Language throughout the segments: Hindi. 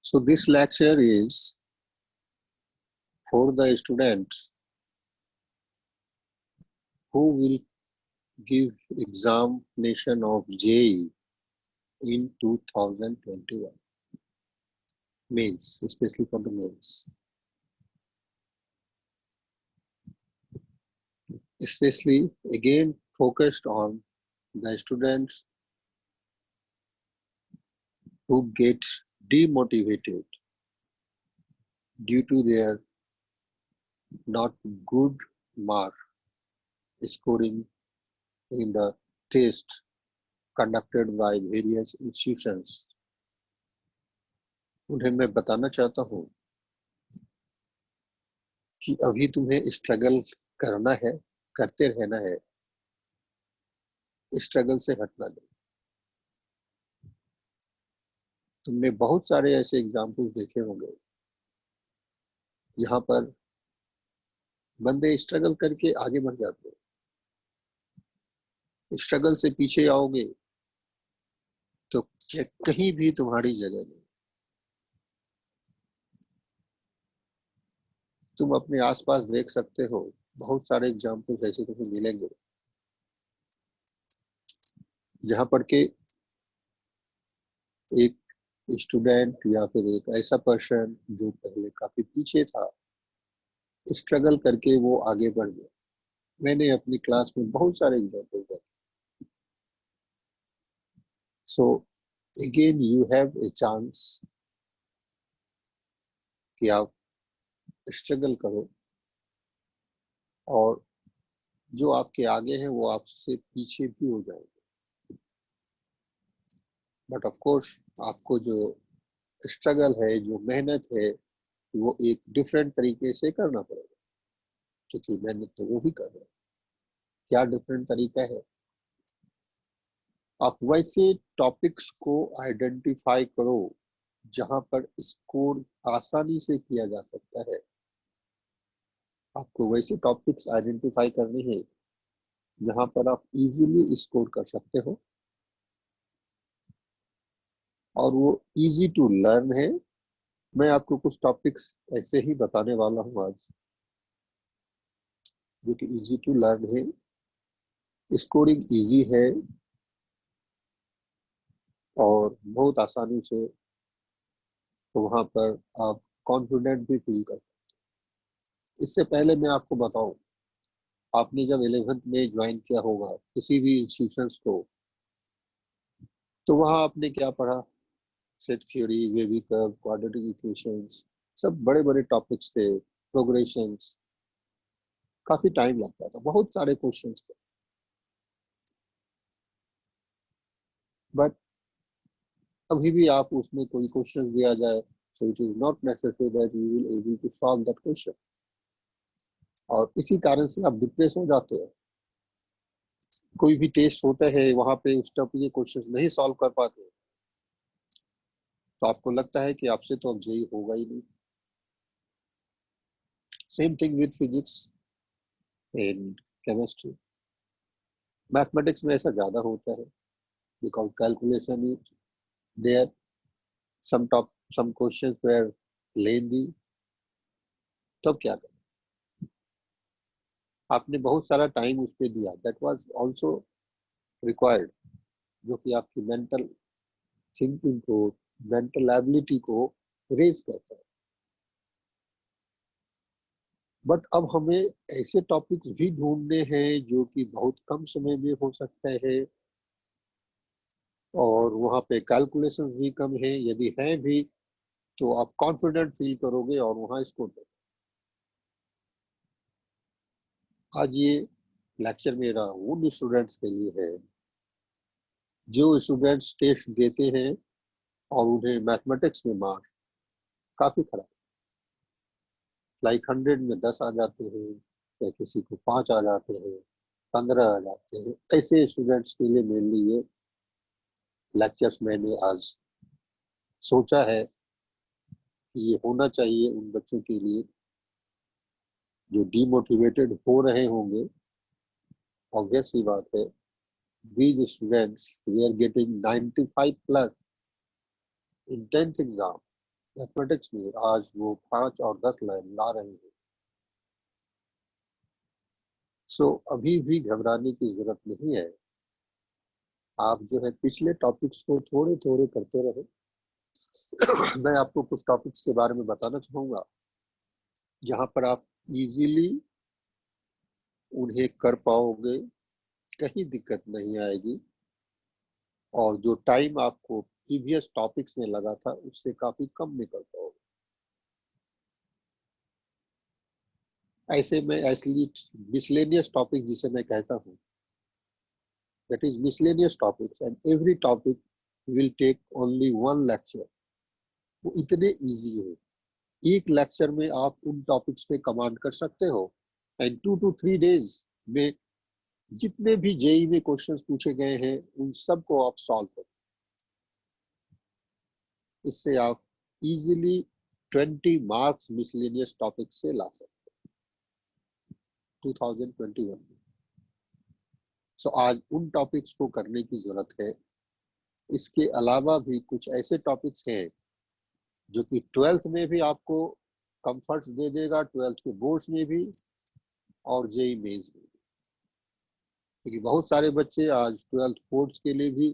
So this lecture is for the students who will give examination of JEE in 2021. Mains, especially for the mains. Especially again focused on the students who get demotivated due to their not good mark scoring in the test conducted by various institutions. उन्हें मैं बताना चाहता हूँ कि अभी तुम्हें स्ट्रगल करना है, करते रहना है, स्ट्रगल से हटना नहीं। तुमने बहुत सारे ऐसे एग्जाम्पल्स देखे होंगे यहाँ पर बंदे स्ट्रगल करके आगे बढ़ जाते हैं। स्ट्रगल से पीछे आओगे तो कहीं भी तुम्हारी जगह नहीं। तुम अपने आसपास देख सकते हो, बहुत सारे एग्जाम्पल्स ऐसे तुम्हें मिलेंगे जहां पर के एक स्टूडेंट या फिर एक ऐसा पर्सन जो पहले काफी पीछे था, स्ट्रगल करके वो आगे बढ़ गया। मैंने अपनी क्लास में बहुत सारे एग्जाम्पल देखे। So again you have a chance कि आप स्ट्रगल करो और जो आपके आगे हैं वो आपसे पीछे भी हो जाएंगे। बट ऑफ कोर्स आपको जो स्ट्रगल है, जो मेहनत है, वो एक डिफरेंट तरीके से करना पड़ेगा, क्योंकि मेहनत तो वो भी कर रहे हैं। क्या डिफरेंट तरीका है? आप वैसे टॉपिक्स को आइडेंटिफाई करो जहां पर स्कोर आसानी से किया जा सकता है। आपको वैसे टॉपिक्स आइडेंटिफाई करने हैं जहां पर आप इजीली स्कोर कर सकते हो और वो इजी टू लर्न है। मैं आपको कुछ टॉपिक्स ऐसे ही बताने वाला हूं आज जो कि इजी टू लर्न है, स्कोरिंग इजी है और बहुत आसानी से तो वहां पर आप कॉन्फिडेंट भी फील कर सकते। इससे पहले मैं आपको बताऊं, आपने जब 11th में ज्वाइन किया होगा किसी भी इंस्टीट्यूशंस को, तो वहां आपने क्या पढ़ा? Set theory, wavy curve, quadratic equations, सब बड़े बड़े टॉपिक्स थे, प्रोग्रेशंस। काफी टाइम लगता था, बहुत सारे क्वेश्चंस थे। बट अभी भी आप उसमें कोई क्वेश्चन दिया जाए so it is not necessary that you will able to solve that question, और इसी कारण से आप डिप्रेस हो जाते हो। कोई भी टेस्ट होता है वहां पे उस टॉपिक के क्वेश्चंस नहीं सॉल्व कर पाते तो आपको लगता है कि आपसे तो अब जेई होगा ही नहीं। Same thing with physics and chemistry. Mathematics में ऐसा ज्यादा होता है because calculation is there, some questions were lengthy। तो क्या करें? आपने बहुत सारा टाइम उस पर दिया, दैट वाज आल्सो रिक्वायर्ड, जो कि आपकी मेंटल थिंकिंग को, मेंटल एबिलिटी को रेज करता है। बट अब हमें ऐसे टॉपिक्स भी ढूंढने हैं जो कि बहुत कम समय में हो सकते हैं और वहां पे कैलकुलेशंस भी कम है। यदि हैं भी तो आप कॉन्फिडेंट फील करोगे और वहां स्कोर करोगे। आज ये लेक्चर मेरा उन स्टूडेंट्स के लिए है जो स्टूडेंट्स टेस्ट देते हैं और उन्हें मैथमेटिक्स में मार्क्स काफी खराब, लाइक 100 में 10 आ जाते हैं या किसी को 5 आ जाते हैं, 15 आ जाते हैं। ऐसे स्टूडेंट्स के लिए मेनली ये लेक्चर्स मैंने आज सोचा है कि ये होना चाहिए उन बच्चों के लिए जो डीमोटिवेटेड हो रहे होंगे। ऑब्वियस सी बात है, these students were getting 95 plus in 10th exam, mathematics में आज वो 5 और 10 लाइन ला रहे हैं। सो अभी भी घबराने की जरूरत नहीं है। आप जो है पिछले टॉपिक्स को थोड़े थोड़े करते रहे। मैं आपको कुछ टॉपिक्स के बारे में बताना चाहूंगा जहां पर आप इजीली उन्हें कर पाओगे, कहीं दिक्कत नहीं आएगी, और जो टाइम आपको प्रीवियस टॉपिक्स में लगा था उससे काफी कम में कर पाओगे। ऐसे में एक्चुअली मिसलेनियस टॉपिक जिसे मैं कहता हूँ, that is miscellaneous topics, and every topic will take only 1 lecture. वो इतने इजी है, एक लेक्चर में आप उन टॉपिक्स पे कमांड कर सकते हो, एंड 2 to 3 डेज में जितने भी जेई में क्वेश्चंस पूछे गए हैं उन सबको आप सॉल्व करो। इससे आप इजीली 20 मार्क्स मिसलेनियस टॉपिक से ला सकते हो 2021 में। सो आज उन टॉपिक्स को करने की जरूरत है। इसके अलावा भी कुछ ऐसे टॉपिक्स हैं जो कि 12th में भी आपको कंफर्ट्स दे देगा, 12th के बोर्ड्स में भी और जेई मेंस में, क्योंकि बहुत सारे बच्चे आज 12th बोर्ड्स के लिए भी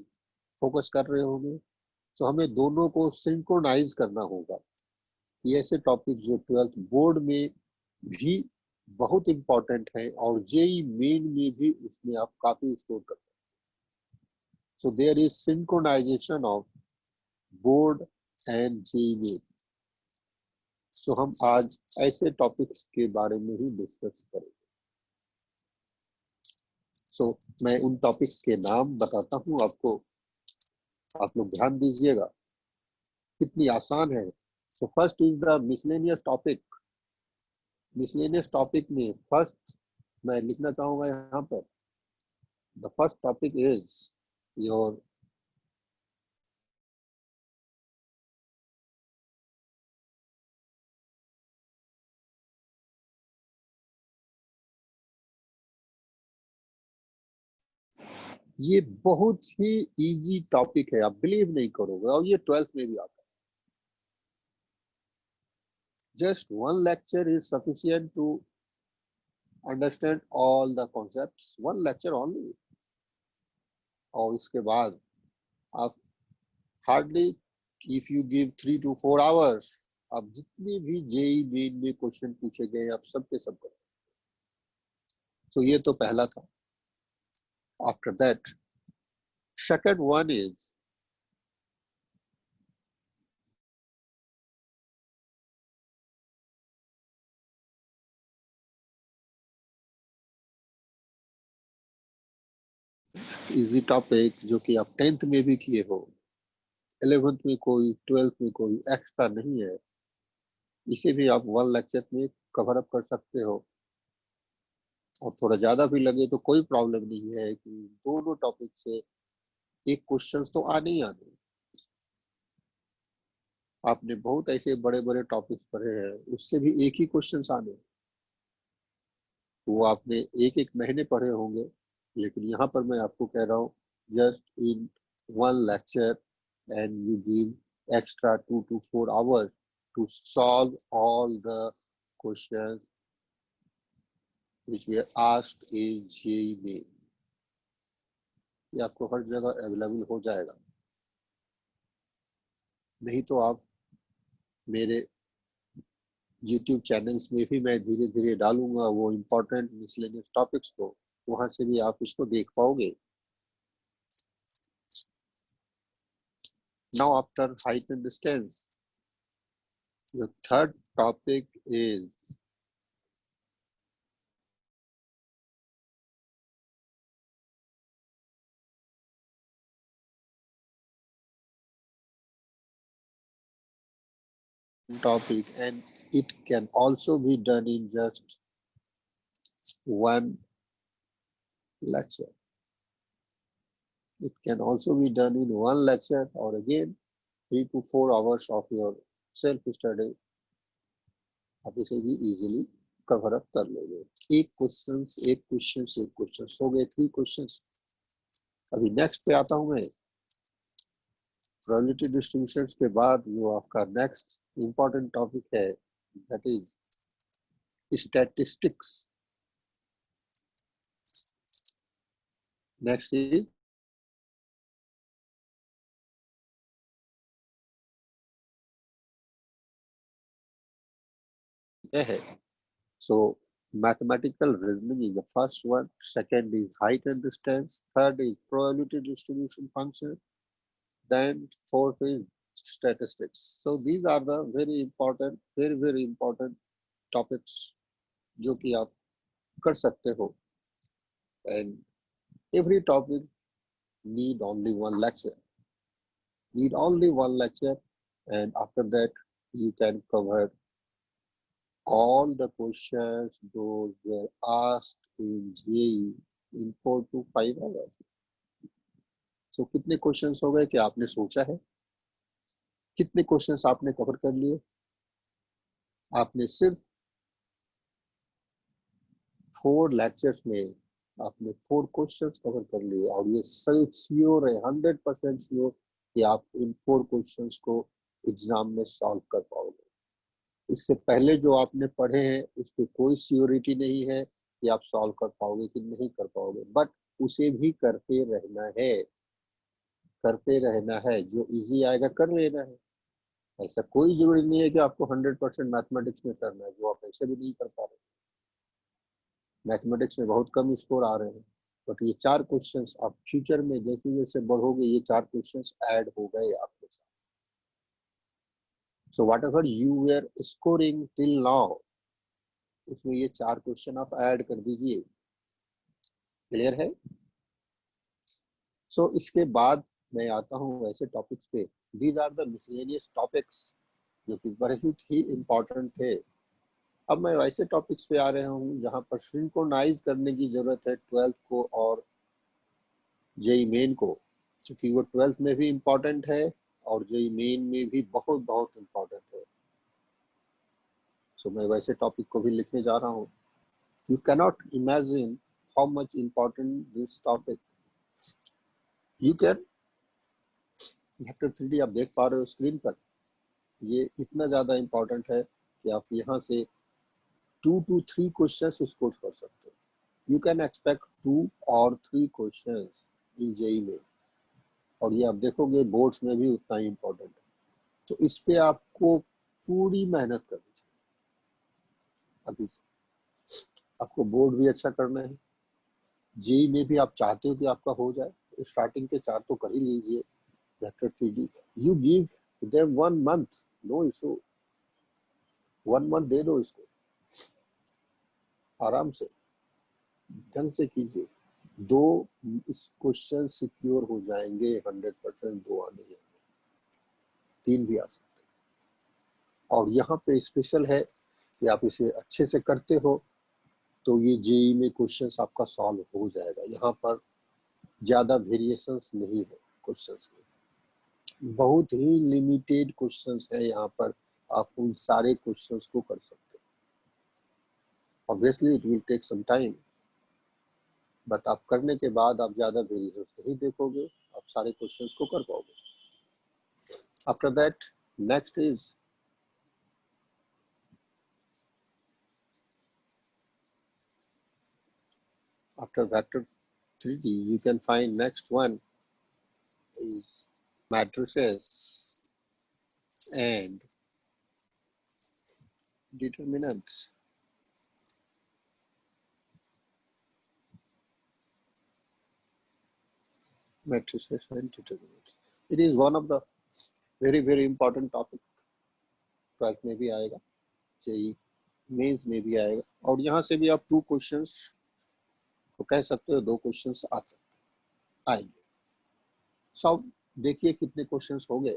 फोकस कर रहे होंगे। तो हमें दोनों को सिंक्रोनाइज करना होगा। ये ऐसे टॉपिक जो 12th बोर्ड में भी बहुत इंपॉर्टेंट है और जेई मेन में भी उसमें आप काफी स्कोर कर सकते हैं। So there is synchronization of board and JEE Main. तो हम आज ऐसे टॉपिक्स के बारे में ही डिस्कस करेंगे। सो मैं उन टॉपिक्स के नाम बताता हूँ आपको, आप लोग ध्यान दीजिएगा, कितनी आसान है। So first is the miscellaneous topic. Miscellaneous topic में फर्स्ट मैं लिखना चाहूंगा यहाँ पर, the first topic is your ये बहुत ही इजी टॉपिक है, आप बिलीव नहीं करोगे, और ये 12th में भी आता है। Just 1 lecture is sufficient to understand all the concepts, 1 lecture only. और इसके बाद आप hardly, if you give 3 to 4 hours, आप जितने भी जेई मेन में क्वेश्चन पूछे गए आप सब के सब कर। तो ये तो पहला था। After that second one is easy topic जो कि आप 10th में भी किए हो, 11th में कोई, 12th में कोई, एक्स्ट्रा नहीं है। इसे भी आप 1 लेक्चर में कवर अप कर सकते हो, और थोड़ा ज्यादा भी लगे तो कोई प्रॉब्लम नहीं है कि दोनों टॉपिक से एक क्वेश्चंस तो आने ही आने। आपने बहुत ऐसे बड़े बड़े टॉपिक्स पढ़े हैं, उससे भी एक ही क्वेश्चंस आने, वो आपने एक एक महीने पढ़े होंगे। लेकिन यहाँ पर मैं आपको कह रहा हूँ, just in 1 lecture and you give extra 2 to 4 hours to solve all the questions which were asked in JEE main। ये आपको हर जगह अवेलेबल हो जाएगा। नहीं तो आप मेरे YouTube चैनल्स में भी मैं धीरे धीरे डालूंगा वो इम्पोर्टेंट मिसलेनियस टॉपिक्स को, वहां से भी आप इसको देख पाओगे। Now after height and distance, the third topic is topic, and it can also be done in just 1 lecture. It can also be done in 1 lecture, or again 3 to 4 hours of your self study। आप इसे भी इजीली कवर अप कर लोगे। एक क्वेश्चन हो गए 3 क्वेश्चन। अभी नेक्स्ट पे आता हूं मैं, प्रोबेबिलिटी डिस्ट्रीब्यूशन के बाद जो आपका नेक्स्ट इंपॉर्टेंट टॉपिक है that is statistics. Next is है so mathematical reasoning is the first one, second is height and distance, third is probability distribution function, then fourth is statistics. So these are the very important, very important topics जो कि आप कर सकते हो, and every topic need only one lecture, and after that you can cover all the questions those were asked in JEE in 4 to 5 hours. So कितने क्वेश्चंस हो गए कि आपने सोचा है? कितने क्वेश्चंस आपने कवर कर लिए? आपने सिर्फ 4 लेक्चर्स में आपने 4 क्वेश्चंस कवर कर लिए और ये श्योर है 100% श्योर कि आप इन 4 क्वेश्चंस को एग्जाम में सॉल्व कर पाओगे। इससे पहले जो आपने पढ़े हैं उसकी कोई श्योरिटी नहीं है कि आप सॉल्व कर पाओगे कि नहीं कर पाओगे, बट उसे भी करते रहना है। जो इजी आएगा कर लेना है। ऐसा कोई जरूरी नहीं है कि आपको 100% मैथमेटिक्स में करना है, जो आप ऐसे भी नहीं कर पा रहे। मैथमेटिक्स में बहुत कम स्कोर आ रहे हैं, बट ये 4 क्वेश्चंस आप फ्यूचर में जैसे जैसे बढ़ोगे ये 4 क्वेश्चंस ऐड हो गए आपके साथ। So whatever you were scoring till now, उसमें ये 4 क्वेश्चन आप ऐड कर दीजिए। क्लियर है? सो इसके बाद मैं आता हूँ ऐसे टॉपिक्स पे। These are the miscellaneous topics जो कि बहुत ही इम्पोर्टेंट थे। अब मैं वैसे टॉपिक्स पे आ रहा हूँ जहाँ पर सिंक्रोनाइज करने की जरूरत है 12th को और जेई मेन को, क्योंकि वो 12th में भी इम्पोर्टेंट है और जेई मेन में भी बहुत बहुत इम्पोर्टेंट है। सो मैं वैसे टॉपिक को भी लिखने जा रहा हूँ। You cannot imagine how much important this topic. You can vector 3D आप देख पा रहे हो स्क्रीन पर, ये इतना ज़्यादा इम्पोर्टेंट है कि आप यहाँ से 2 to 3 क्वेश्चंस स्कोर कर सकते हो। यू कैन एक्सपेक्ट 2 और 3 क्वेश्चंस इन जेई में, और ये आप देखोगे बोर्ड्स में भी उतना ही इम्पोर्टेंट है। तो इस पे आपको पूरी मेहनत करनी चाहिए अभी से। आपको बोर्ड भी अच्छा करना है, जेई में भी आप चाहते हो कि आपका हो जाए, स्टार्टिंग के 4 तो कर ही लीजिए vector 3D। You give them 1 month, no issue, 1 month दे दो इसको, आराम से ढंग से कीजिए। 2 क्वेश्चन सिक्योर हो जाएंगे 100%, 2 आने जाएंगे, 3 भी आ सकते। और यहाँ पे स्पेशल है कि आप इसे अच्छे से करते हो तो ये जेई में क्वेश्चंस आपका सॉल्व हो जाएगा। यहाँ पर ज़्यादा वेरिएशंस नहीं है क्वेश्चंस में, बहुत ही लिमिटेड क्वेश्चंस है यहाँ पर, आप उन सारे क्वेश्चंस को कर सकते हो। Obviously it will take some time, but आप करने के बाद आप ज़्यादा वेरिएशंस नहीं देखोगे, आप सारे क्वेश्चंस को कर पाओगे। After that next is after vector 3D, you can find next one is matrices and determinants. Matrices and determinants. It is one of the very important topic. 12th में भी आएगा, जेई मेंस में भी आएगा, और यहाँ से भी आप 2 क्वेश्चंस को कह सकते हो, 2 क्वेश्चंस आ सकते आएंगे। सब देखिए कितने क्वेश्चंस हो गए।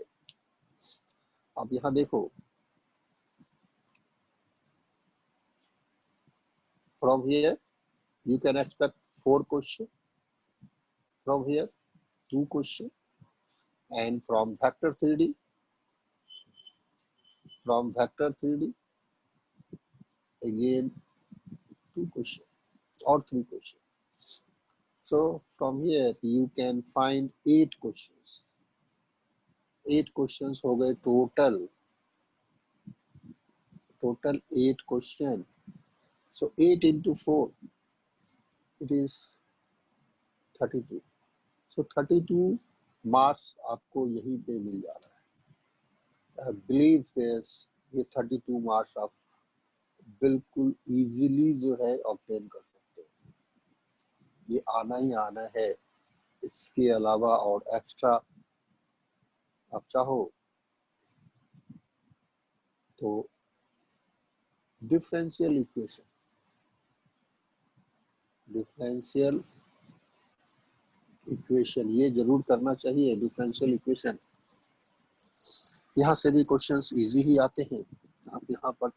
आप यहाँ देखो, from here you can expect 4 questions, from here 2 questions, and from vector 3D again 2 questions or 3 questions. So from here you can find 8 questions. 8 questions हो गए total 8 question. So 8 into 4, it is 32. So 32 marks आपको यहीं पे मिल जा रहा है. I believe this, ये 32 मार्क्स आप बिल्कुल इजीली जो है ऑब्टेन कर सकते हो. ये आना ही आना है. इसके अलावा और एक्स्ट्रा आप चाहो तो डिफरेंशियल इक्वेशन ये जरूर करना चाहिए. डिफरेंशियल इक्वेशन यहाँ से भी क्वेश्चंस इजी ही आते हैं. आप यहाँ पर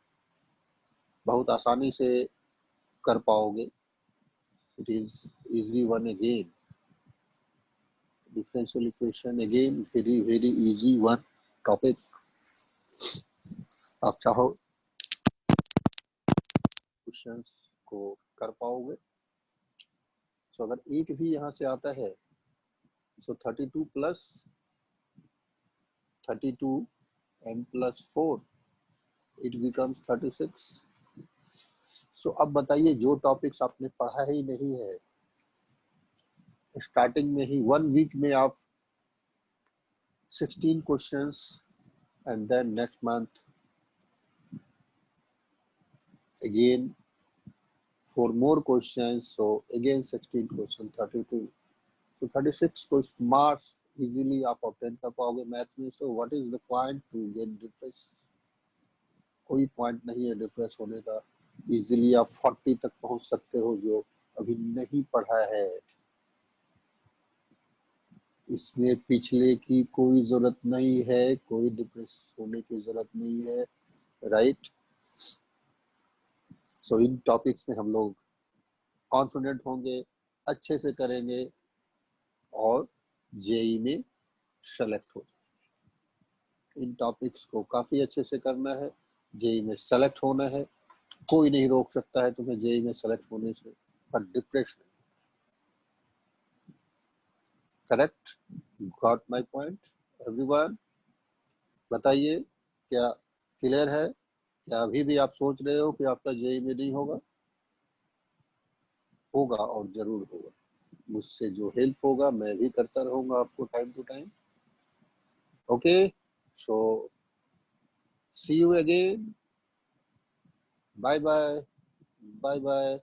बहुत आसानी से कर पाओगे. It is easy one again. Differential equation again very easy one topic. आप चाहो क्वेश्चंस को कर पाओगे. सो अगर एक भी यहाँ से आता है सो 32 plus 32 and plus 4 it becomes 36. सो अब बताइए जो टॉपिक्स आपने पढ़ा ही नहीं है स्टार्टिंग में ही 1 वीक में आप 16 questions and then next month again 4 more questions, so again 16 question 32, so 36 marks easily आप ऑब्टेन कर पाओगे मैथ्स में. So what is the point to get depress. कोई पॉइंट नहीं है डिप्रेस होने का. इजीली आप 40 तक पहुंच सकते हो जो अभी नहीं पढ़ा है. इसमें पिछले की कोई जरूरत नहीं है. कोई डिप्रेस होने की जरूरत नहीं है. राइट. सो इन टॉपिक्स में हम लोग कॉन्फिडेंट होंगे, अच्छे से करेंगे और जेई में सेलेक्ट हो. इन टॉपिक्स को काफी अच्छे से करना है. जेई में सेलेक्ट होना है. कोई नहीं रोक सकता है तुम्हें जेई में सेलेक्ट होने से. पर depression. Correct. Got my point everyone. बताइए क्या क्लियर है. क्या अभी भी आप सोच रहे हो कि आपका जेई में नहीं होगा. होगा और जरूर होगा. मुझसे जो हेल्प होगा मैं भी करता रहूंगा आपको time to time. Okay. So see you again. Bye bye. Bye bye.